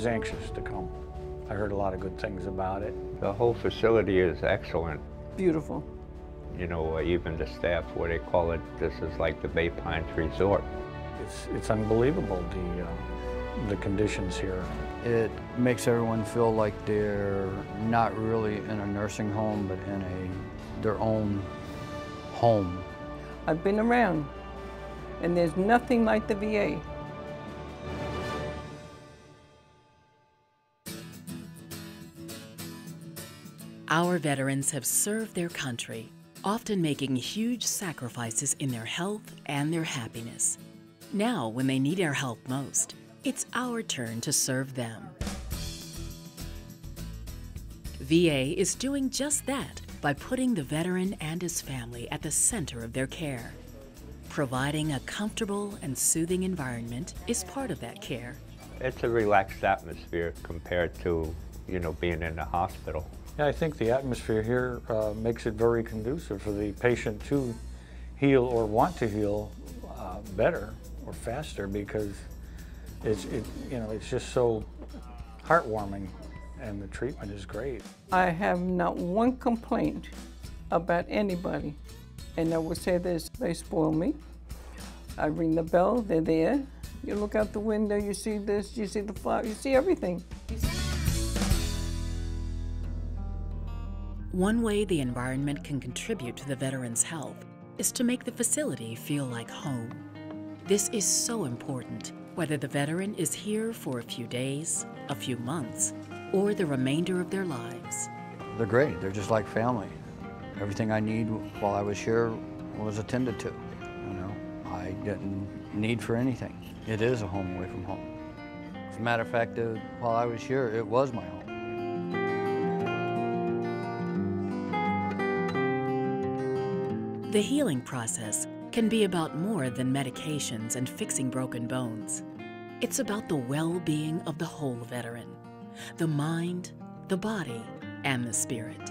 was anxious to come. I heard a lot of good things about it. The whole facility is excellent. Beautiful. You know, even the staff, what they call it, this is like the Bay Pines Resort. It's unbelievable, the conditions here. It makes everyone feel like they're not really in a nursing home, but in their own home. I've been around, and there's nothing like the VA. Our veterans have served their country, often making huge sacrifices in their health and their happiness. Now, when they need our help most, it's our turn to serve them. VA is doing just that by putting the veteran and his family at the center of their care. Providing a comfortable and soothing environment is part of that care. It's a relaxed atmosphere compared to, you know, being in the hospital. Yeah, I think the atmosphere here makes it very conducive for the patient to heal or want to heal better or faster, because it's just so heartwarming, and the treatment is great. I have not one complaint about anybody. And I will say this, they spoil me. I ring the bell, they're there. You look out the window, you see this, you see the flower, you see everything. One way the environment can contribute to the veteran's health is to make the facility feel like home. This is so important, whether the veteran is here for a few days, a few months, or the remainder of their lives. They're great. They're just like family. Everything I need while I was here was attended to. You know, I didn't need for anything. It is a home away from home. As a matter of fact, while I was here, it was my home. The healing process can be about more than medications and fixing broken bones. It's about the well-being of the whole veteran, the mind, the body, and the spirit.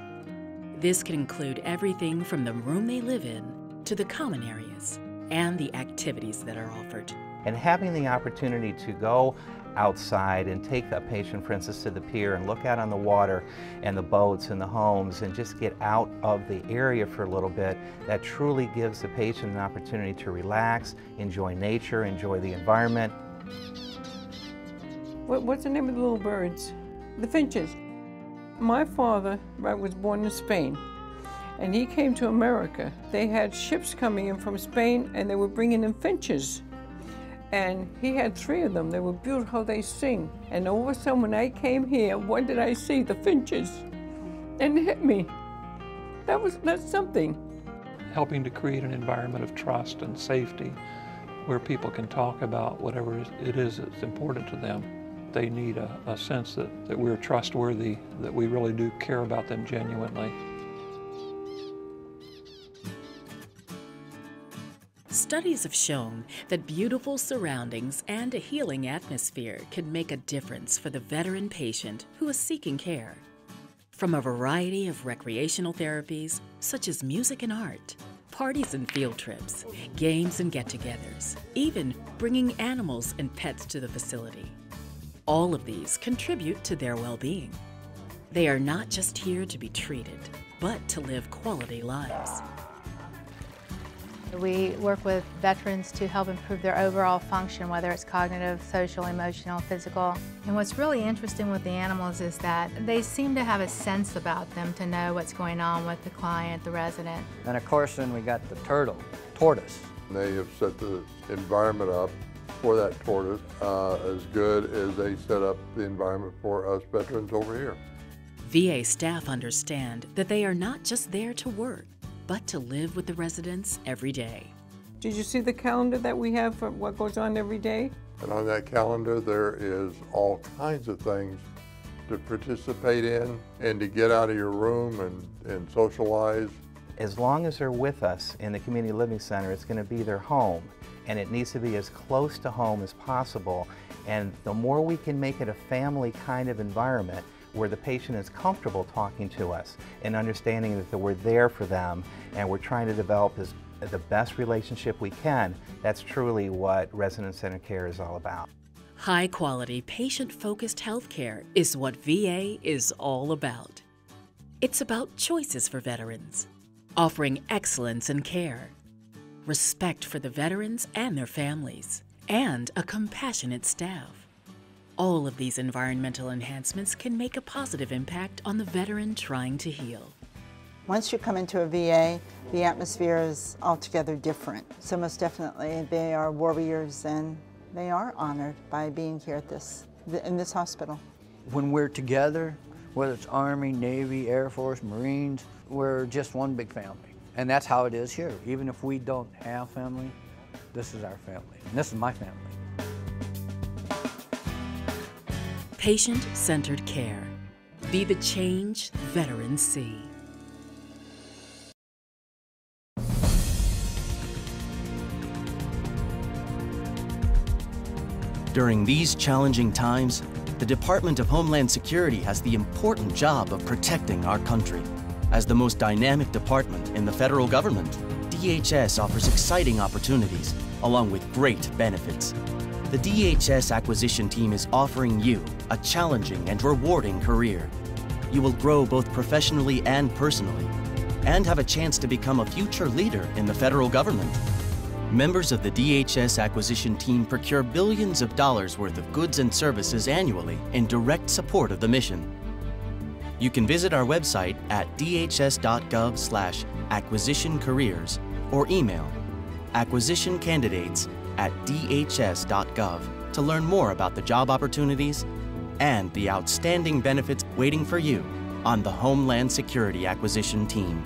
This can include everything from the room they live in to the common areas and the activities that are offered. And having the opportunity to go outside and take a patient, for instance, to the pier and look out on the water and the boats and the homes and just get out of the area for a little bit, that truly gives the patient an opportunity to relax, enjoy nature, enjoy the environment. What's the name of the little birds? The finches. My father was born in Spain, and he came to America. They had ships coming in from Spain, and they were bringing in finches. And he had 3 of them. They were beautiful, they sing. And all of a sudden, when I came here, what did I see? The finches. And it hit me. That's something. Helping to create an environment of trust and safety where people can talk about whatever it is that's important to them. They need a sense that we're trustworthy, that we really do care about them genuinely. Studies have shown that beautiful surroundings and a healing atmosphere can make a difference for the veteran patient who is seeking care. From a variety of recreational therapies, such as music and art, parties and field trips, games and get-togethers, even bringing animals and pets to the facility. All of these contribute to their well-being. They are not just here to be treated, but to live quality lives. We work with veterans to help improve their overall function, whether it's cognitive, social, emotional, physical. And what's really interesting with the animals is that they seem to have a sense about them to know what's going on with the client, the resident. And of course, then we got the tortoise. They have set the environment up for that tortoise as good as they set up the environment for us veterans over here. VA staff understand that they are not just there to work, but to live with the residents every day. Did you see the calendar that we have for what goes on every day? And on that calendar, there is all kinds of things to participate in and to get out of your room and socialize. As long as they're with us in the Community Living Center, it's going to be their home, and it needs to be as close to home as possible. And the more we can make it a family kind of environment, where the patient is comfortable talking to us and understanding that we're there for them and we're trying to develop the best relationship we can, that's truly what resident-centered care is all about. High-quality, patient-focused healthcare is what VA is all about. It's about choices for veterans, offering excellence in care, respect for the veterans and their families, and a compassionate staff. All of these environmental enhancements can make a positive impact on the veteran trying to heal. Once you come into a VA, the atmosphere is altogether different. So most definitely, they are warriors and they are honored by being here at in this hospital. When we're together, whether it's Army, Navy, Air Force, Marines, we're just one big family. And that's how it is here. Even if we don't have family, this is our family. And this is my family. Patient-centered care. Be the change veterans see. During these challenging times, the Department of Homeland Security has the important job of protecting our country. As the most dynamic department in the federal government, DHS offers exciting opportunities, along with great benefits. The DHS acquisition team is offering you a challenging and rewarding career. You will grow both professionally and personally, and have a chance to become a future leader in the federal government. Members of the DHS acquisition team procure billions of dollars worth of goods and services annually in direct support of the mission. You can visit our website at dhs.gov/acquisitioncareers or email acquisitioncandidates@dhs.gov to learn more about the job opportunities and the outstanding benefits waiting for you on the Homeland Security Acquisition Team.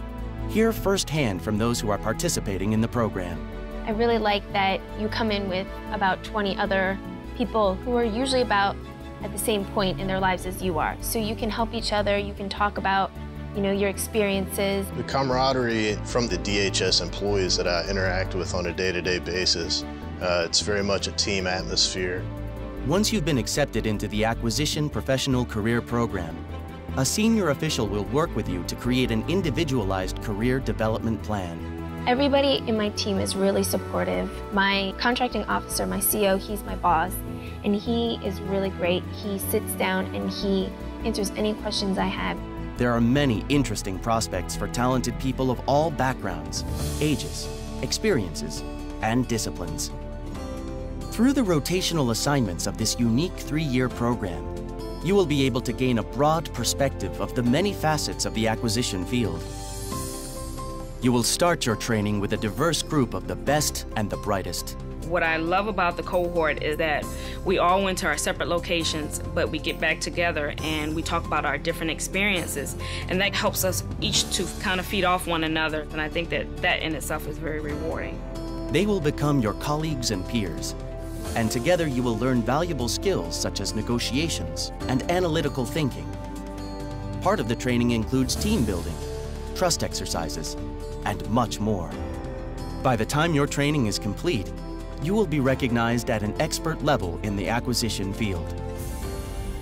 Hear firsthand from those who are participating in the program. I really like that you come in with about 20 other people who are usually about at the same point in their lives as you are. So you can help each other, you can talk about, your experiences. The camaraderie from the DHS employees that I interact with on a day-to-day basis, it's very much a team atmosphere. Once you've been accepted into the Acquisition Professional Career Program, a senior official will work with you to create an individualized career development plan. Everybody in my team is really supportive. My contracting officer, my CO, he's my boss, and he is really great. He sits down and he answers any questions I have. There are many interesting prospects for talented people of all backgrounds, ages, experiences, and disciplines. Through the rotational assignments of this unique 3-year program, you will be able to gain a broad perspective of the many facets of the acquisition field. You will start your training with a diverse group of the best and the brightest. What I love about the cohort is that we all went to our separate locations, but we get back together and we talk about our different experiences. And that helps us each to kind of feed off one another. And I think that that in itself is very rewarding. They will become your colleagues and peers. And together you will learn valuable skills such as negotiations and analytical thinking. Part of the training includes team building, trust exercises, and much more. By the time your training is complete, you will be recognized at an expert level in the acquisition field.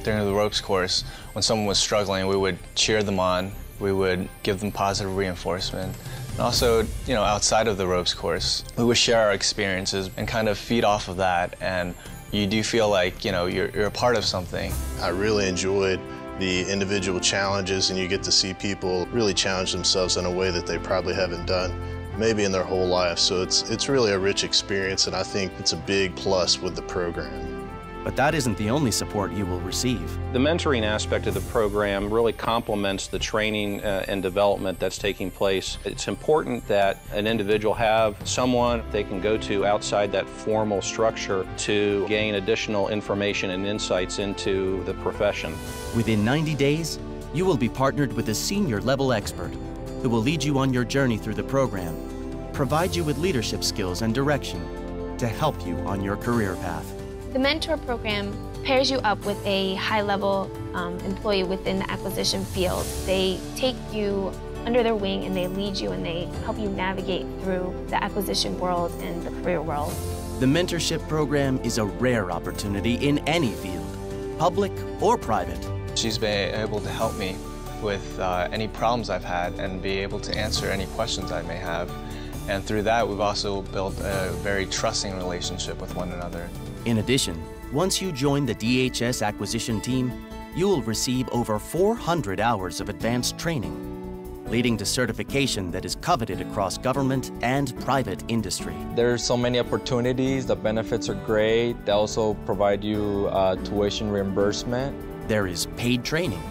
During the ropes course, when someone was struggling, we would cheer them on, we would give them positive reinforcement. And also, outside of the ropes course, we would share our experiences and kind of feed off of that, and you do feel like, you're a part of something. I really enjoyed the individual challenges, and you get to see people really challenge themselves in a way that they probably haven't done maybe in their whole life. So it's really a rich experience, and I think it's a big plus with the program. But that isn't the only support you will receive. The mentoring aspect of the program really complements the training and development that's taking place. It's important that an individual have someone they can go to outside that formal structure to gain additional information and insights into the profession. Within 90 days, you will be partnered with a senior level expert who will lead you on your journey through the program, provide you with leadership skills and direction to help you on your career path. The mentor program pairs you up with a high-level employee within the acquisition field. They take you under their wing and they lead you and they help you navigate through the acquisition world and the career world. The mentorship program is a rare opportunity in any field, public or private. She's been able to help me with any problems I've had and be able to answer any questions I may have. And through that, we've also built a very trusting relationship with one another. In addition, Once you join the DHS acquisition team, you'll receive over 400 hours of advanced training, leading to certification that is coveted across government and private industry. There's so many opportunities, the benefits are great. They also provide you tuition reimbursement. There is paid training,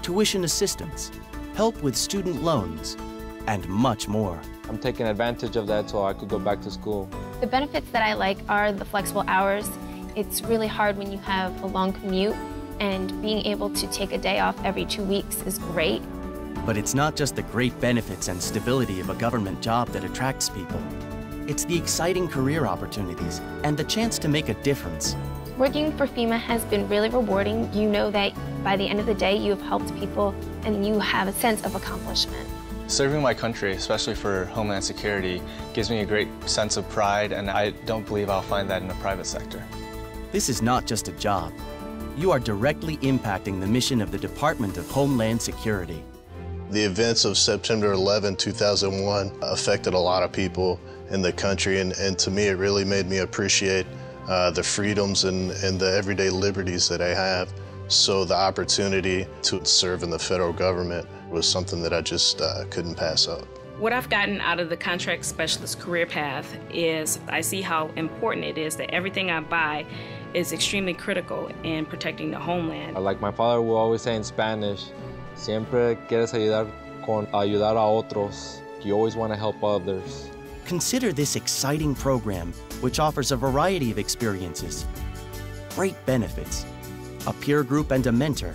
tuition assistance, help with student loans, and much more. I'm taking advantage of that so I could go back to school. The benefits that I like are the flexible hours. It's really hard when you have a long commute, and being able to take a day off every 2 weeks is great. But it's not just the great benefits and stability of a government job that attracts people. It's the exciting career opportunities and the chance to make a difference. Working for FEMA has been really rewarding. You know that by the end of the day, you have helped people and you have a sense of accomplishment. Serving my country, especially for Homeland Security, gives me a great sense of pride, and I don't believe I'll find that in the private sector. This is not just a job. You are directly impacting the mission of the Department of Homeland Security. The events of September 11, 2001 affected a lot of people in the country, and to me it really made me appreciate the freedoms and the everyday liberties that I have. So the opportunity to serve in the federal government was something that I just couldn't pass up. What I've gotten out of the contract specialist career path is I see how important it is that everything I buy is extremely critical in protecting the homeland. Like my father will always say in Spanish, siempre quieres ayudar con ayudar a otros. You always want to help others. Consider this exciting program, which offers a variety of experiences, great benefits, a peer group and a mentor,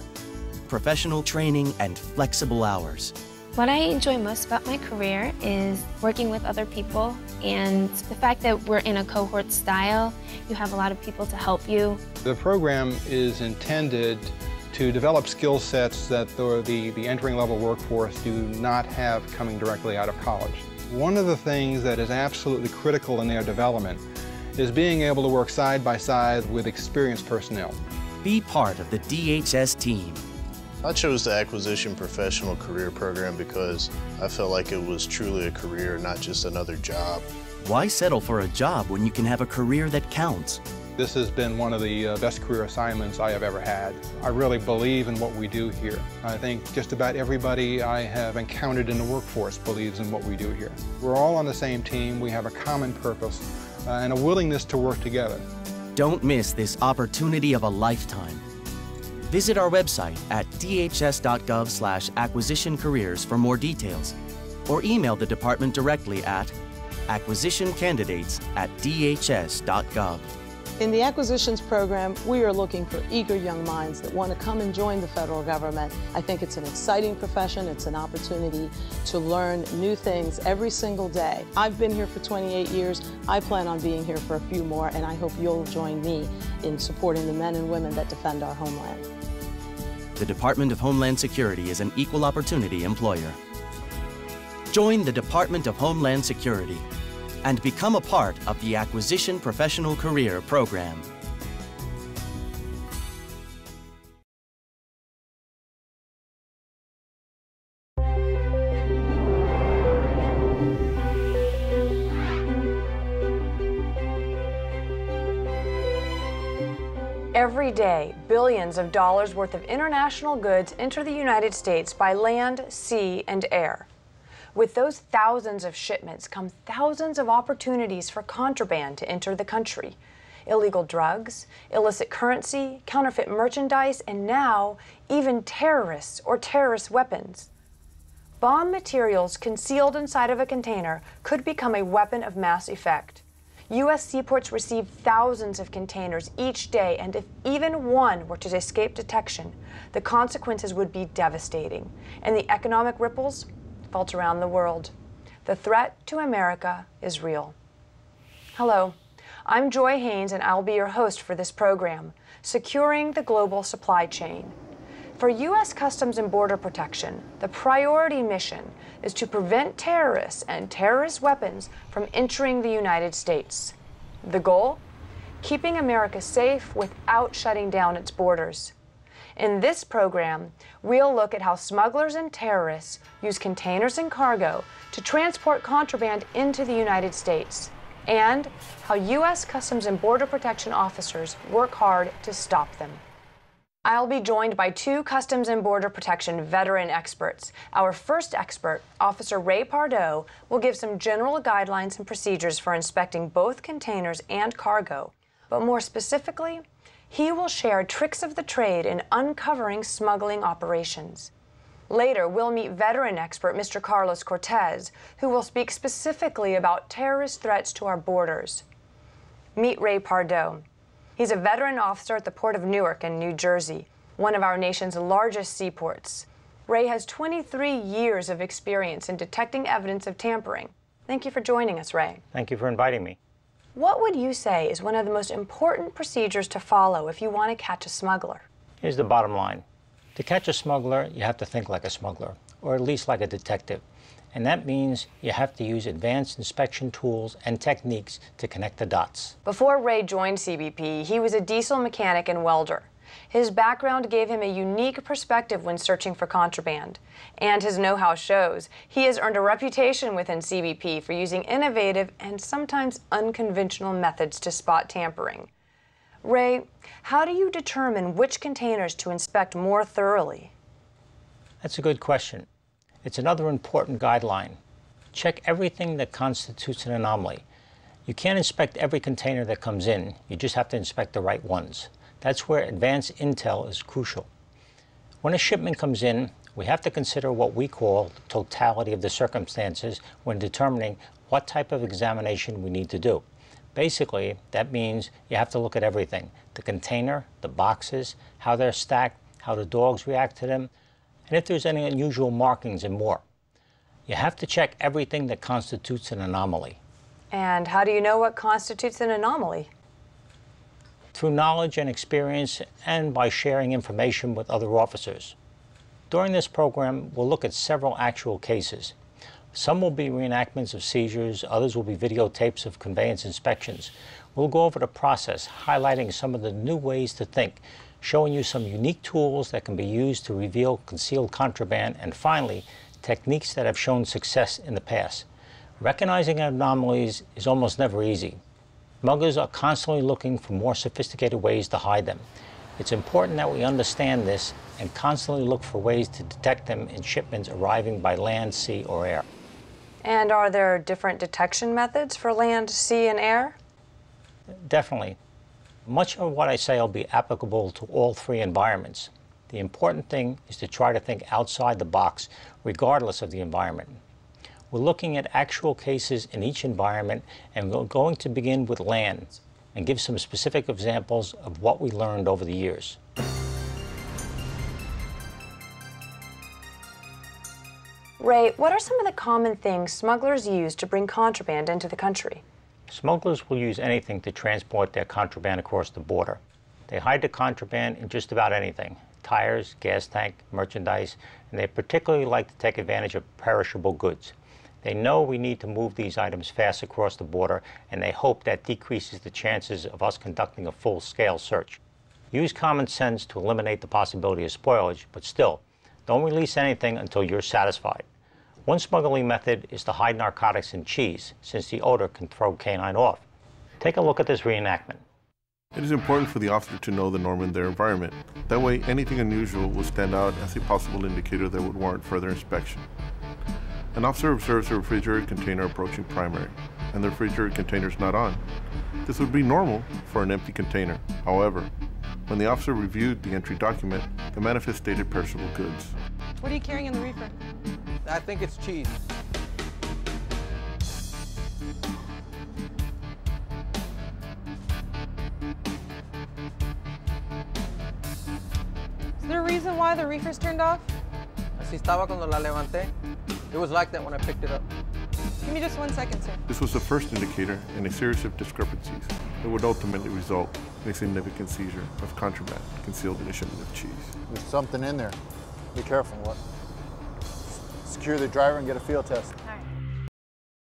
professional training, and flexible hours. What I enjoy most about my career is working with other people, and the fact that we're in a cohort style, you have a lot of people to help you. The program is intended to develop skill sets that the entering level workforce do not have coming directly out of college. One of the things that is absolutely critical in their development is being able to work side by side with experienced personnel. Be part of the DHS team. I chose the Acquisition Professional Career Program because I felt like it was truly a career, not just another job. Why settle for a job when you can have a career that counts? This has been one of the best career assignments I have ever had. I really believe in what we do here. I think just about everybody I have encountered in the workforce believes in what we do here. We're all on the same team, we have a common purpose, and a willingness to work together. Don't miss this opportunity of a lifetime. Visit our website at dhs.gov/acquisitioncareers for more details, or email the department directly at acquisitioncandidates@dhs.gov. In the acquisitions program, we are looking for eager young minds that want to come and join the federal government. I think it's an exciting profession. It's an opportunity to learn new things every single day. I've been here for 28 years. I plan on being here for a few more, and I hope you'll join me in supporting the men and women that defend our homeland. The Department of Homeland Security is an equal opportunity employer. Join the Department of Homeland Security and become a part of the Acquisition Professional Career Program. Every day, billions of dollars worth of international goods enter the United States by land, sea, and air. With those thousands of shipments come thousands of opportunities for contraband to enter the country. Illegal drugs, illicit currency, counterfeit merchandise, and now even terrorists or terrorist weapons. Bomb materials concealed inside of a container could become a weapon of mass effect. U.S. seaports receive thousands of containers each day, and if even one were to escape detection, the consequences would be devastating, and the economic ripples felt around the world. The threat to America is real. Hello, I'm Joy Haynes, and I'll be your host for this program, Securing the Global Supply Chain. For U.S. Customs and Border Protection, the priority mission is to prevent terrorists and terrorist weapons from entering the United States. The goal? Keeping America safe without shutting down its borders. In this program, we'll look at how smugglers and terrorists use containers and cargo to transport contraband into the United States. and how U.S. Customs and Border Protection officers work hard to stop them. I'll be joined by two Customs and Border Protection veteran experts. Our first expert, Officer Ray Pardo, will give some general guidelines and procedures for inspecting both containers and cargo. But more specifically, he will share tricks of the trade in uncovering smuggling operations. Later, we'll meet veteran expert Mr. Carlos Cortez, who will speak specifically about terrorist threats to our borders. Meet Ray Pardo. He's a veteran officer at the Port of Newark in New Jersey, one of our nation's largest seaports. Ray has 23 years of experience in detecting evidence of tampering. Thank you for joining us, Ray. Thank you for inviting me. What would you say is one of the most important procedures to follow if you want to catch a smuggler? Here's the bottom line. To catch a smuggler, you have to think like a smuggler, or at least like a detective. And that means you have to use advanced inspection tools and techniques to connect the dots. Before Ray joined CBP, he was a diesel mechanic and welder. His background gave him a unique perspective when searching for contraband. And his know-how shows. He has earned a reputation within CBP for using innovative and sometimes unconventional methods to spot tampering. Ray, how do you determine which containers to inspect more thoroughly? That's a good question. It's another important guideline. Check everything that constitutes an anomaly. You can't inspect every container that comes in. You just have to inspect the right ones. That's where advanced intel is crucial. When a shipment comes in, we have to consider what we call the totality of the circumstances when determining what type of examination we need to do. Basically, that means you have to look at everything. The container, the boxes, how they're stacked, how the dogs react to them, and if there's any unusual markings and more. You have to check everything that constitutes an anomaly. And how do you know what constitutes an anomaly? Through knowledge and experience and by sharing information with other officers. During this program, we'll look at several actual cases. Some will be reenactments of seizures, others will be videotapes of conveyance inspections. We'll go over the process, highlighting some of the new ways to think, showing you some unique tools that can be used to reveal concealed contraband, and finally, techniques that have shown success in the past. Recognizing anomalies is almost never easy. Smugglers are constantly looking for more sophisticated ways to hide them. It's important that we understand this and constantly look for ways to detect them in shipments arriving by land, sea, or air. And are there different detection methods for land, sea, and air? Definitely. Much of what I say will be applicable to all three environments. The important thing is to try to think outside the box, regardless of the environment. We're looking at actual cases in each environment, and we're going to begin with land and give some specific examples of what we learned over the years. Ray, what are some of the common things smugglers use to bring contraband into the country? Smugglers will use anything to transport their contraband across the border. They hide the contraband in just about anything: tires, gas tank, merchandise, and they particularly like to take advantage of perishable goods. They know we need to move these items fast across the border, and they hope that decreases the chances of us conducting a full-scale search. Use common sense to eliminate the possibility of spoilage, but still, don't release anything until you're satisfied. One smuggling method is to hide narcotics in cheese, since the odor can throw canine off. Take a look at this reenactment. It is important for the officer to know the norm in their environment. That way, anything unusual will stand out as a possible indicator that would warrant further inspection. An officer observes a refrigerated container approaching primary, and the refrigerated container is not on. This would be normal for an empty container. However, when the officer reviewed the entry document, the manifest stated perishable goods. What are you carrying in the reefer? I think it's cheese. Is there a reason why the reefer's turned off? Así estaba cuando la levanté. It was like that when I picked it up. Give me just 1 second, sir. This was the first indicator in a series of discrepancies that would ultimately result in a significant seizure of contraband concealed in a shipment of cheese. There's something in there. Be careful, what? Secure the driver and get a field test.